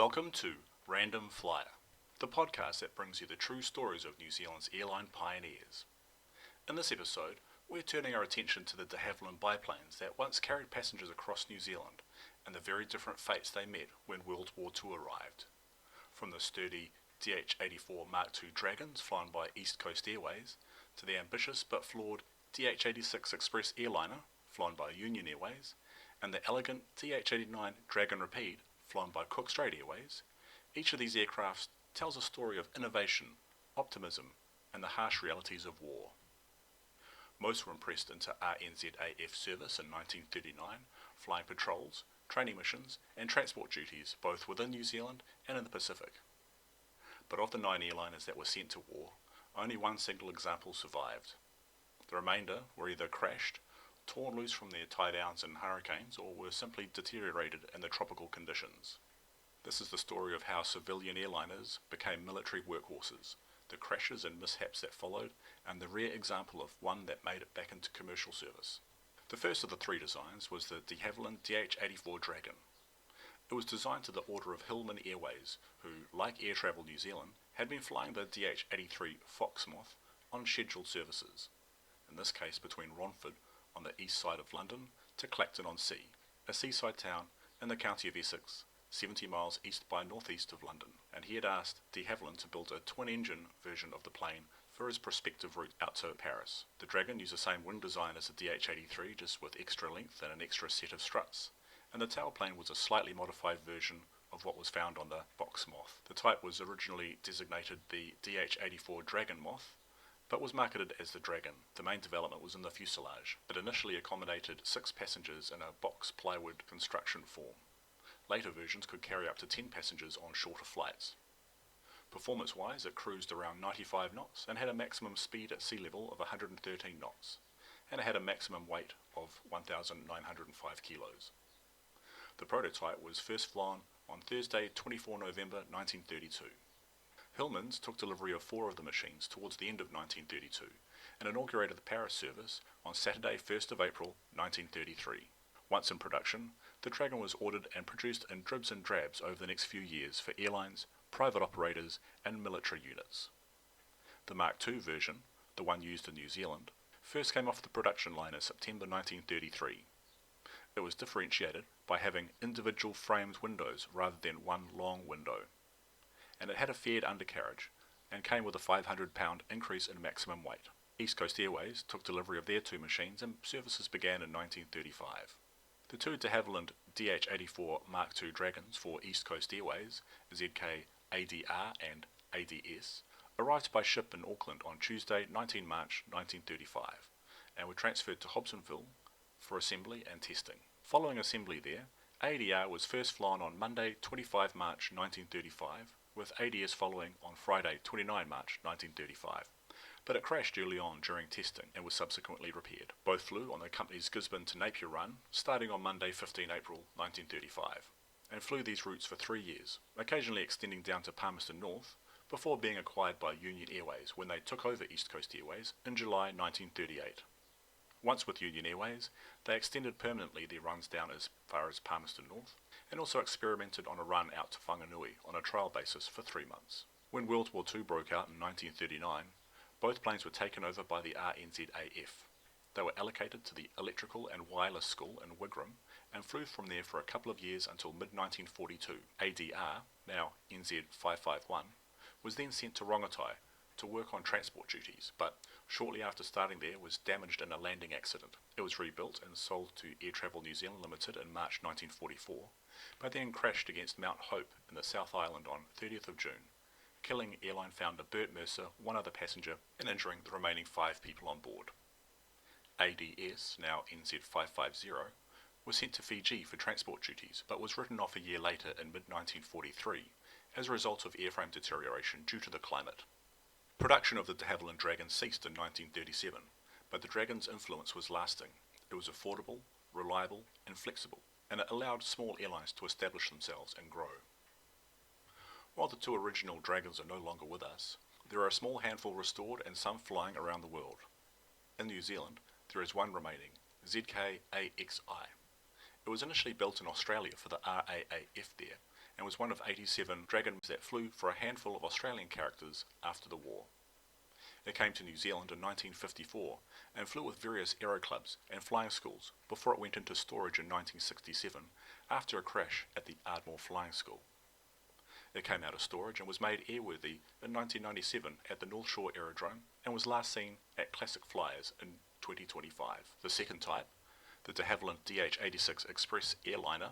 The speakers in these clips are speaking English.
Welcome to Random Flyer, the podcast that brings you the true stories of New Zealand's airline pioneers. In this episode, we're turning our attention to the de Havilland biplanes that once carried passengers across New Zealand and the very different fates they met when World War II arrived. From the sturdy DH84 Mark II Dragons flown by East Coast Airways to the ambitious but flawed DH86 Express Air Liner flown by Union Airways and the elegant DH.89 Dragon Rapide flown by Cook Strait Airways, each of these aircraft tells a story of innovation, optimism, and the harsh realities of war. Most were impressed into RNZAF service in 1939, flying patrols, training missions, and transport duties both within New Zealand and in the Pacific. But of the 9 airliners that were sent to war, only one single example survived. The remainder were either crashed, torn loose from their tie-downs in hurricanes, or were simply deteriorated in the tropical conditions. This is the story of how civilian airliners became military workhorses, the crashes and mishaps that followed, and the rare example of one that made it back into commercial service. The first of the 3 designs was the de Havilland DH84 Dragon. It was designed to the order of Havilland Airways, who, like Air Travel New Zealand, had been flying the DH83 Foxmoth on scheduled services, in this case between Romford on the east side of London to Clacton-on-Sea, a seaside town in the county of Essex, 70 miles east by northeast of London, and he had asked de Havilland to build a twin-engine version of the plane for his prospective route out to Paris. The Dragon used the same wing design as the DH83, just with extra length and an extra set of struts, and the tailplane was a slightly modified version of what was found on the Foxmoth. The type was originally designated the DH84 Dragon Moth, but was marketed as the Dragon. The main development was in the fuselage. It initially accommodated 6 passengers in a box plywood construction form. Later versions could carry up to 10 passengers on shorter flights. Performance-wise, it cruised around 95 knots and had a maximum speed at sea level of 113 knots, and it had a maximum weight of 1,905 kilos. The prototype was first flown on Thursday, 24 November 1932. Hillmans took delivery of 4 of the machines towards the end of 1932 and inaugurated the Paris service on Saturday, 1st of April 1933. Once in production, the Dragon was ordered and produced in dribs and drabs over the next few years for airlines, private operators and military units. The Mark II version, the one used in New Zealand, first came off the production line in September 1933. It was differentiated by having individual framed windows rather than one long window, and it had a faired undercarriage and came with a 500-pound increase in maximum weight. East Coast Airways took delivery of their 2 machines and services began in 1935. The 2 de Havilland DH84 Mark II Dragons for East Coast Airways, ZK ADR and ADS, arrived by ship in Auckland on Tuesday, 19 March 1935, and were transferred to Hobsonville for assembly and testing. Following assembly there, ADR was first flown on Monday, 25 March 1935, with ADS following on Friday, 29 March 1935, but it crashed early on during testing and was subsequently repaired. Both flew on the company's Gisborne to Napier run, starting on Monday, 15 April 1935, and flew these routes for 3 years, occasionally extending down to Palmerston North, before being acquired by Union Airways when they took over East Coast Airways in July 1938. Once with Union Airways, they extended permanently their runs down as far as Palmerston North, and also experimented on a run out to Whanganui on a trial basis for 3 months. When World War II broke out in 1939, both planes were taken over by the RNZAF. They were allocated to the Electrical and Wireless School in Wigram and flew from there for a couple of years until mid-1942. ADR, now NZ551, was then sent to Rongotai to work on transport duties, but shortly after starting there was damaged in a landing accident. It was rebuilt and sold to Air Travel New Zealand Limited in March 1944, but then crashed against Mount Hope in the South Island on 30th of June, killing airline founder Bert Mercer, 1 other passenger, and injuring the remaining 5 people on board. ADS, now NZ550, was sent to Fiji for transport duties, but was written off a year later in mid-1943 as a result of airframe deterioration due to the climate. Production of the de Havilland Dragon ceased in 1937, but the Dragon's influence was lasting. It was affordable, reliable, and flexible, and it allowed small airlines to establish themselves and grow. While the 2 original Dragons are no longer with us, there are a small handful restored and some flying around the world. In New Zealand, there is one remaining, ZK-AXI. It was initially built in Australia for the RAAF there, and was one of 87 Dragons that flew for a handful of Australian characters after the war. It came to New Zealand in 1954 and flew with various aero clubs and flying schools before it went into storage in 1967 after a crash at the Ardmore Flying School. It came out of storage and was made airworthy in 1997 at the North Shore Aerodrome and was last seen at Classic Flyers in 2025. The second type, the de Havilland DH86 Express Air Liner,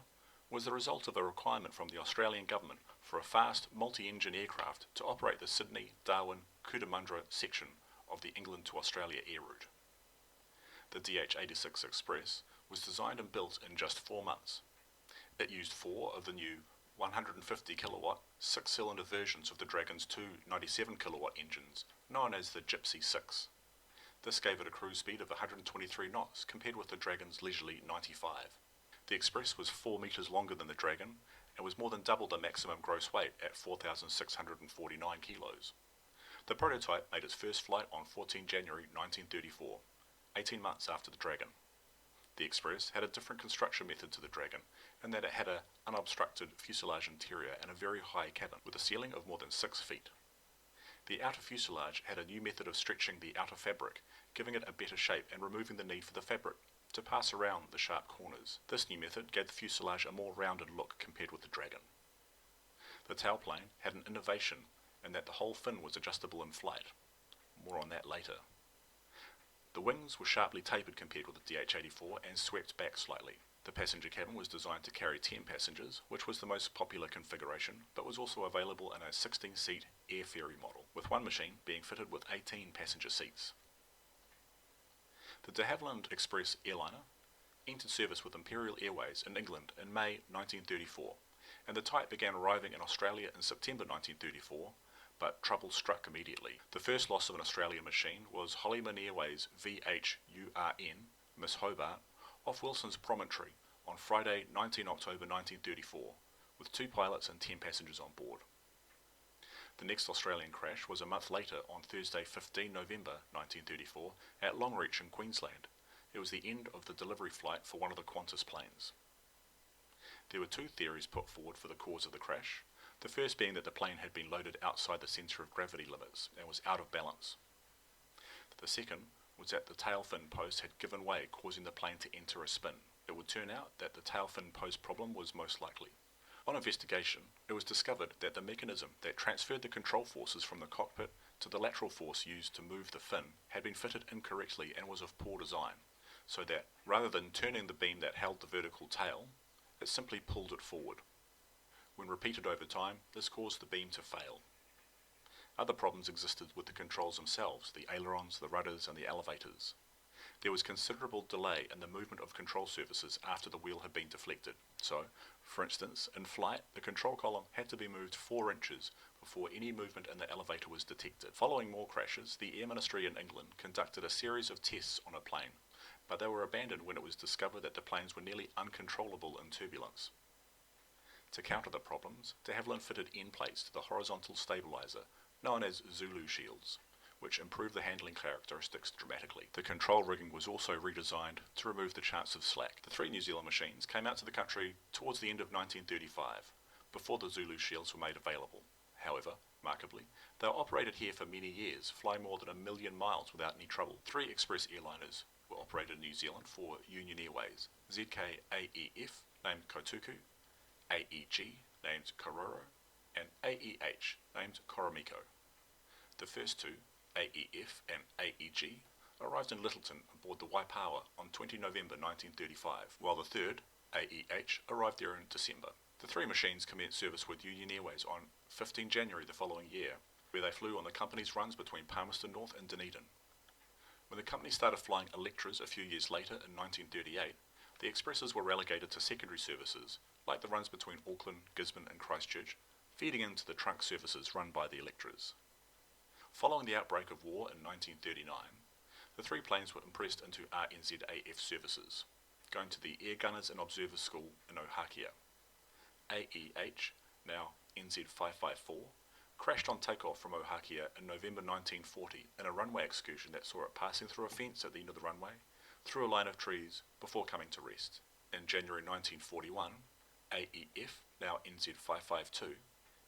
was the result of a requirement from the Australian government for a fast multi-engine aircraft to operate the Sydney, Darwin, Cootamundra section of the England to Australia air route. The DH86 Express was designed and built in just 4 months. It used 4 of the new 150 kilowatt 6-cylinder versions of the Dragon's 2 97 kilowatt engines, known as the Gypsy 6. This gave it a cruise speed of 123 knots compared with the Dragon's leisurely 95. The Express was 4 metres longer than the Dragon and was more than double the maximum gross weight at 4,649 kilos. The prototype made its first flight on 14 January 1934, 18 months after the Dragon. The Express had a different construction method to the Dragon in that it had an unobstructed fuselage interior and a very high cabin with a ceiling of more than 6 feet. The outer fuselage had a new method of stretching the outer fabric, giving it a better shape and removing the need for the fabric to pass around the sharp corners. This new method gave the fuselage a more rounded look compared with the Dragon. The tailplane had an innovation in that the whole fin was adjustable in flight. More on that later. The wings were sharply tapered compared with the DH84 and swept back slightly. The passenger cabin was designed to carry 10 passengers, which was the most popular configuration, but was also available in a 16-seat air ferry model, with one machine being fitted with 18 passenger seats. The de Havilland Express Airliner entered service with Imperial Airways in England in May 1934, and the type began arriving in Australia in September 1934, but trouble struck immediately. The first loss of an Australian machine was Hollyman Airways VHURN, Miss Hobart, off Wilson's Promontory on Friday 19 October 1934, with 2 pilots and 10 passengers on board. The next Australian crash was a month later on Thursday 15 November 1934 at Longreach in Queensland. It was the end of the delivery flight for one of the Qantas planes. There were 2 theories put forward for the cause of the crash, the first being that the plane had been loaded outside the centre of gravity limits and was out of balance. The second was that the tail fin post had given way, causing the plane to enter a spin. It would turn out that the tail fin post problem was most likely. On investigation, it was discovered that the mechanism that transferred the control forces from the cockpit to the lateral force used to move the fin had been fitted incorrectly and was of poor design, so that rather than turning the beam that held the vertical tail, it simply pulled it forward. When repeated over time, this caused the beam to fail. Other problems existed with the controls themselves, the ailerons, the rudders and the elevators. There was considerable delay in the movement of control surfaces after the wheel had been deflected. So, for instance, in flight, the control column had to be moved 4 inches before any movement in the elevator was detected. Following more crashes, the Air Ministry in England conducted a series of tests on a plane, but they were abandoned when it was discovered that the planes were nearly uncontrollable in turbulence. To counter the problems, de Havilland fitted end plates to the horizontal stabilizer, known as Zulu shields, which improved the handling characteristics dramatically. The control rigging was also redesigned to remove the chance of slack. The 3 New Zealand machines came out to the country towards the end of 1935, before the Zulu shields were made available. However, markedly, they were operated here for many years, flying more than 1 million miles without any trouble. 3 express airliners were operated in New Zealand for Union Airways: ZKAEF, named Kotuku, AEG, named Kororo, and AEH, named Koromiko. The first 2, AEF and AEG, arrived in Lyttelton aboard the Waipawa on 20 November 1935, while the third, AEH, arrived there in December. The 3 machines commenced service with Union Airways on 15 January the following year, where they flew on the company's runs between Palmerston North and Dunedin. When the company started flying Electras a few years later in 1938, the expresses were relegated to secondary services, like the runs between Auckland, Gisborne and Christchurch, feeding into the trunk services run by the Electras. Following the outbreak of war in 1939, the 3 planes were impressed into RNZAF services, going to the Air Gunners and Observers School in Ohakea. AEH, now NZ554, crashed on takeoff from Ohakea in November 1940 in a runway excursion that saw it passing through a fence at the end of the runway, through a line of trees, before coming to rest. In January 1941, AEF, now NZ552,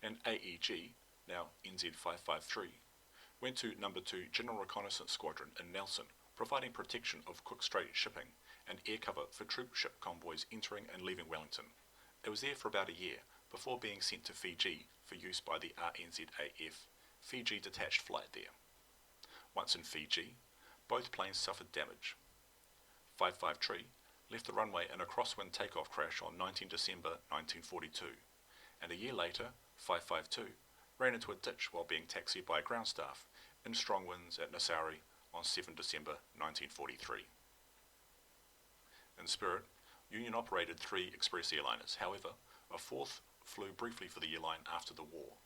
and AEG, now NZ553, went to No. 2 General Reconnaissance Squadron in Nelson, providing protection of Cook Strait shipping and air cover for troop ship convoys entering and leaving Wellington. It was there for about a year before being sent to Fiji for use by the RNZAF Fiji Detached Flight there. Once in Fiji, both planes suffered damage. 553 left the runway in a crosswind takeoff crash on 19 December 1942, and a year later, 552 ran into a ditch while being taxied by ground staff in strong winds at Nassau on 7 December 1943. In spirit, Union operated 3 express airliners. However, a 4th flew briefly for the airline after the war.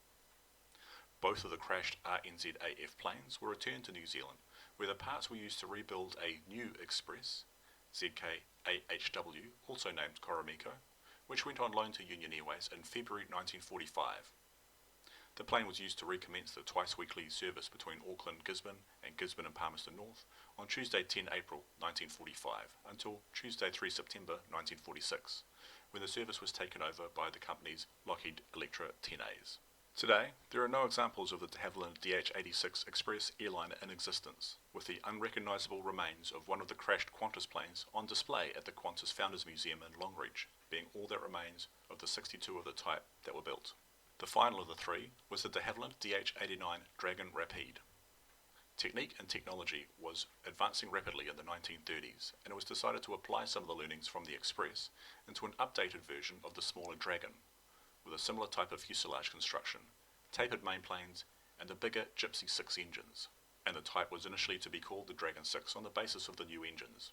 Both of the crashed RNZAF planes were returned to New Zealand, where the parts were used to rebuild a new Express, ZK-AHW, also named Koromiko, which went on loan to Union Airways in February 1945. The plane was used to recommence the twice-weekly service between Auckland-Gisborne and Gisborne and Palmerston North on Tuesday 10 April 1945 until Tuesday 3 September 1946, when the service was taken over by the company's Lockheed Electra 10As. Today, there are no examples of the de Havilland DH86 Express Air Liner in existence, with the unrecognisable remains of one of the crashed Qantas planes on display at the Qantas Founders Museum in Longreach, being all that remains of the 62 of the type that were built. The final of the 3 was the de Havilland DH.89 Dragon Rapide. Technique and technology was advancing rapidly in the 1930s, and it was decided to apply some of the learnings from the Express into an updated version of the smaller Dragon, with a similar type of fuselage construction, tapered mainplanes, and the bigger Gypsy 6 engines, and the type was initially to be called the Dragon 6 on the basis of the new engines.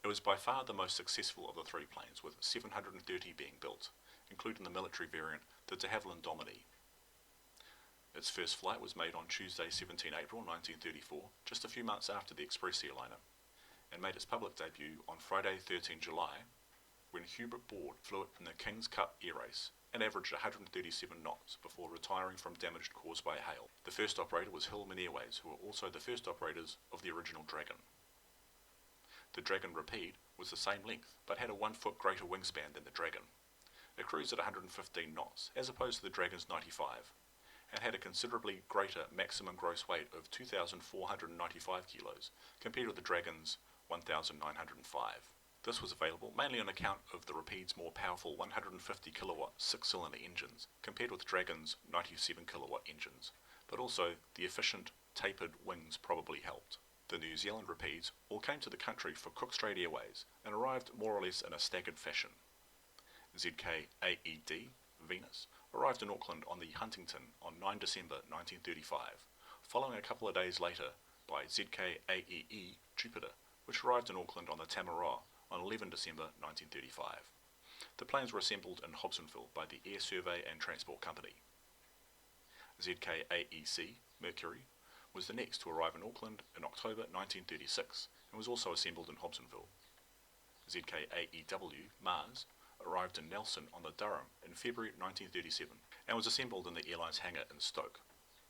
It was by far the most successful of the 3 planes, with 730 being built, including the military variant, the de Havilland Dominie. Its first flight was made on Tuesday 17 April 1934, just a few months after the Express airliner, and made its public debut on Friday 13 July, when Hubert Board flew it in the King's Cup air race and averaged 137 knots before retiring from damage caused by hail. The first operator was Hillman Airways, who were also the first operators of the original Dragon. The Dragon Rapide was the same length, but had a 1 foot greater wingspan than the Dragon. It cruised at 115 knots, as opposed to the Dragon's 95, and had a considerably greater maximum gross weight of 2,495 kilos, compared with the Dragon's 1,905. This was available mainly on account of the Rapide's more powerful 150 kilowatt 6-cylinder engines, compared with the Dragon's 97 kilowatt engines, but also the efficient tapered wings probably helped. The New Zealand Rapides all came to the country for Cook Strait Airways and arrived more or less in a staggered fashion. ZK-AED, Venus, arrived in Auckland on the Huntington on 9 December 1935, following a couple of days later by ZK-AEE, Jupiter, which arrived in Auckland on the Tamaroa on 11 December 1935. The planes were assembled in Hobsonville by the Air Survey and Transport Company. ZK-AEC, Mercury, was the next to arrive in Auckland in October 1936 and was also assembled in Hobsonville. ZK-AEW, Mars, arrived in Nelson on the Durham in February 1937 and was assembled in the airline's hangar in Stoke.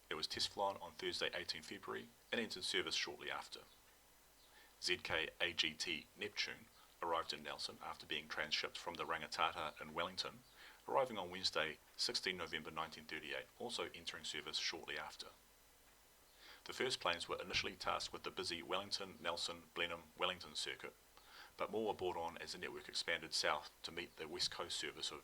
It was test flown on Thursday 18 February and entered service shortly after. ZK-AGT Neptune arrived in Nelson after being transshipped from the Rangitata in Wellington, arriving on Wednesday 16 November 1938, also entering service shortly after. The first planes were initially tasked with the busy Wellington-Nelson-Blenheim-Wellington circuit, but more were brought on as the network expanded south to meet the West Coast service of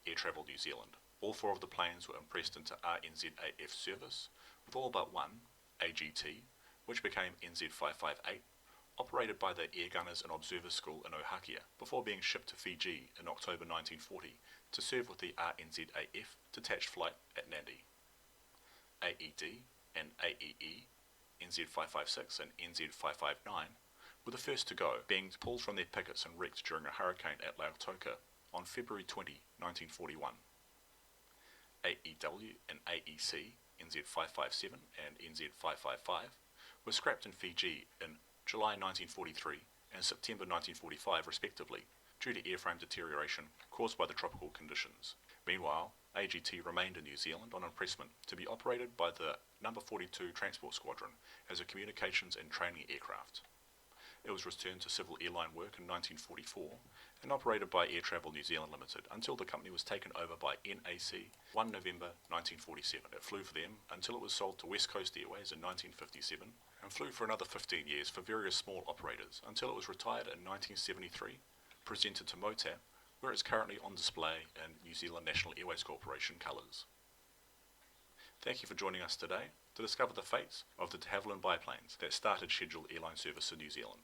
Air Travel New Zealand. All 4 of the planes were impressed into RNZAF service, with all but one, AGT, which became NZ558, operated by the Air Gunners and Observer School in Ohakea, before being shipped to Fiji in October 1940 to serve with the RNZAF detached flight at Nandi. AED and AEE, NZ556 and NZ559, were the first to go, being pulled from their pickets and wrecked during a hurricane at Lautoka on February 20, 1941. AEW and AEC, NZ557 and NZ555, were scrapped in Fiji in July 1943 and September 1945 respectively, due to airframe deterioration caused by the tropical conditions. Meanwhile, AGT remained in New Zealand on impressment to be operated by the No. 42 Transport Squadron as a communications and training aircraft. It was returned to civil airline work in 1944 and operated by Air Travel New Zealand Limited until the company was taken over by NAC 1 November 1947. It flew for them until it was sold to West Coast Airways in 1957 and flew for another 15 years for various small operators until it was retired in 1973, presented to MOTAP, where it's currently on display in New Zealand National Airways Corporation colours. Thank you for joining us today to discover the fates of the de Havilland biplanes that started scheduled airline service in New Zealand.